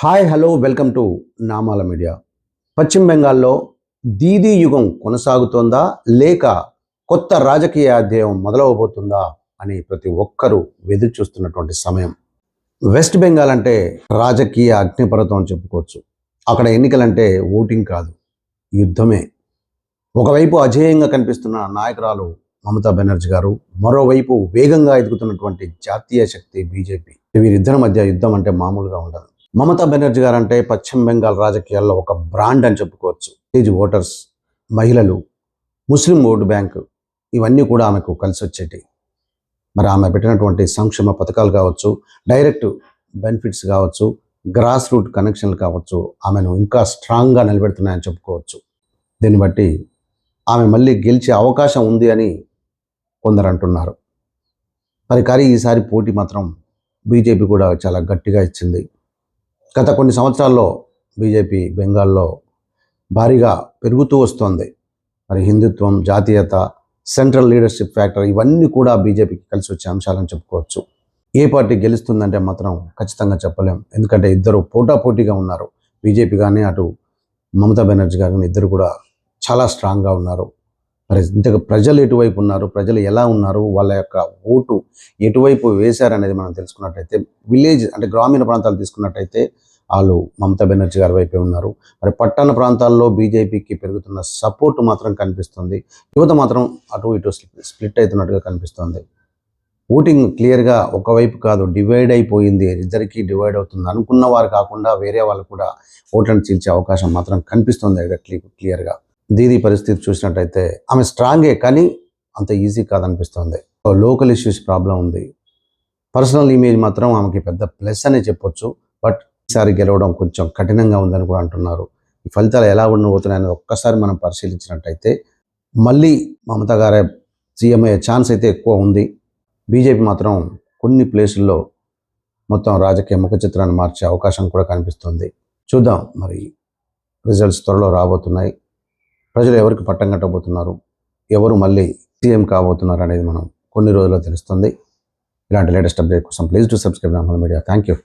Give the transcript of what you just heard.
Hi hello welcome to Namala media. పశ్చిమ బెంగాల్లో దీదీ యుగం కొనసాగుతోందా లేక కొత్త రాజకీయ అధ్యాయం మొదలవబోతుందా అని ప్రతి ఒక్కరూ ఎదురు చూస్తున్నటువంటి సమయం. వెస్ట్ బెంగాల్ అంటే రాజకీయ అగ్నిపర్వతం అని చెప్పుకోవచ్చు. అక్కడ ఎన్నికలంటే ఓటింగ్ కాదు, యుద్ధమే. ఒకవైపు అజేయంగా కనిపిస్తున్న నాయకురాలు మమతా బెనర్జీ గారు, మరోవైపు వేగంగా ఎదుగుతున్నటువంటి జాతీయ శక్తి బీజేపీ. వీరిద్దరి మధ్య యుద్ధం అంటే మామూలుగా ఉండదు. మమతా బెనర్జీ గారు అంటే పశ్చిమ బెంగాల్ రాజకీయాల్లో ఒక బ్రాండ్ అని చెప్పుకోవచ్చు. ఏజ్ ఓటర్స్, మహిళలు, ముస్లిం ఓటు బ్యాంకు ఇవన్నీ కూడా ఆమెకు కలిసి వచ్చేటి. మరి ఆమె పెట్టినటువంటి సంక్షేమ పథకాలు కావచ్చు, డైరెక్ట్ బెనిఫిట్స్ కావచ్చు, గ్రాస్ రూట్ కనెక్షన్లు కావచ్చు, ఆమెను ఇంకా స్ట్రాంగ్గా నిలబెడుతున్నాయని చెప్పుకోవచ్చు. దీన్ని బట్టి ఆమె మళ్ళీ గెలిచే అవకాశం ఉంది అని కొందరు అంటున్నారు. కానీ ఈసారి పోటీ మాత్రం బీజేపీ కూడా చాలా గట్టిగా ఇచ్చింది. గత కొన్ని సంవత్సరాల్లో బీజేపీ బెంగాల్లో భారీగా పెరుగుతూ వస్తోంది. మరి హిందుత్వం, జాతీయత, సెంట్రల్ లీడర్షిప్ ఫ్యాక్టర్ ఇవన్నీ కూడా బీజేపీకి కలిసి వచ్చే అంశాలని చెప్పుకోవచ్చు. ఏ పార్టీ గెలుస్తుందంటే మాత్రం ఖచ్చితంగా చెప్పలేం. ఎందుకంటే ఇద్దరు పోటాపోటీగా ఉన్నారు. బీజేపీ కానీ అటు మమతా బెనర్జీ గారు కానీ ఇద్దరు కూడా చాలా స్ట్రాంగ్గా ఉన్నారు. మరి ఇంతగా ప్రజలు ఎటువైపు ఉన్నారు, ప్రజలు ఎలా ఉన్నారు, వాళ్ళ యొక్క ఓటు ఎటువైపు వేశారనేది మనం తెలుసుకున్నట్టయితే, విలేజ్ అంటే గ్రామీణ ప్రాంతాలు తీసుకున్నట్టయితే వాళ్ళు మమతా బెనర్జీ గారి వైపే ఉన్నారు. మరి పట్టణ ప్రాంతాల్లో బీజేపీకి పెరుగుతున్న సపోర్ట్ మాత్రం కనిపిస్తుంది. యువత మాత్రం అటు ఇటు స్ప్లిట్ అవుతున్నట్టుగా కనిపిస్తుంది. ఓటింగ్ క్లియర్గా ఒకవైపు కాదు, డివైడ్ అయిపోయింది. ఇద్దరికీ డివైడ్ అవుతుంది. అనుకున్న వారు కాకుండా వేరే వాళ్ళు కూడా ఓట్లను చీల్చే అవకాశం మాత్రం కనిపిస్తుంది క్లియర్గా. దీదీ పరిస్థితి చూసినట్టయితే ఆమె స్ట్రాంగే, కానీ అంత ఈజీ కాదనిపిస్తుంది. లోకల్ ఇష్యూస్ ప్రాబ్లం ఉంది. పర్సనల్ ఇమేజ్ మాత్రం ఆమెకి పెద్ద ప్లస్ అనే చెప్పొచ్చు. బట్ ఈసారి గెలవడం కొంచెం కఠినంగా ఉందని కూడా అంటున్నారు. ఈ ఫలితాలు ఎలా ఉండబోతున్నాయని ఒక్కసారి మనం పరిశీలించినట్టయితే మళ్ళీ మమతా గారే సీఎం అయ్యే ఛాన్స్ అయితే ఎక్కువ ఉంది. బీజేపీ మాత్రం కొన్ని ప్లేసుల్లో మొత్తం రాజకీయ ముఖ చిత్రాన్ని మార్చే అవకాశం కూడా కనిపిస్తుంది. చూద్దాం, మరి రిజల్ట్స్ త్వరలో రాబోతున్నాయి. ప్రజలు ఎవరికి పట్టం కట్టబోతున్నారు, ఎవరు మళ్ళీ సీఎం కాబోతున్నారు అనేది మనం కొన్ని రోజుల్లో తెలుస్తుంది. ఇలాంటి లేటెస్ట్ అప్డేట్ కోసం please to subscribe Namala media. Thank you.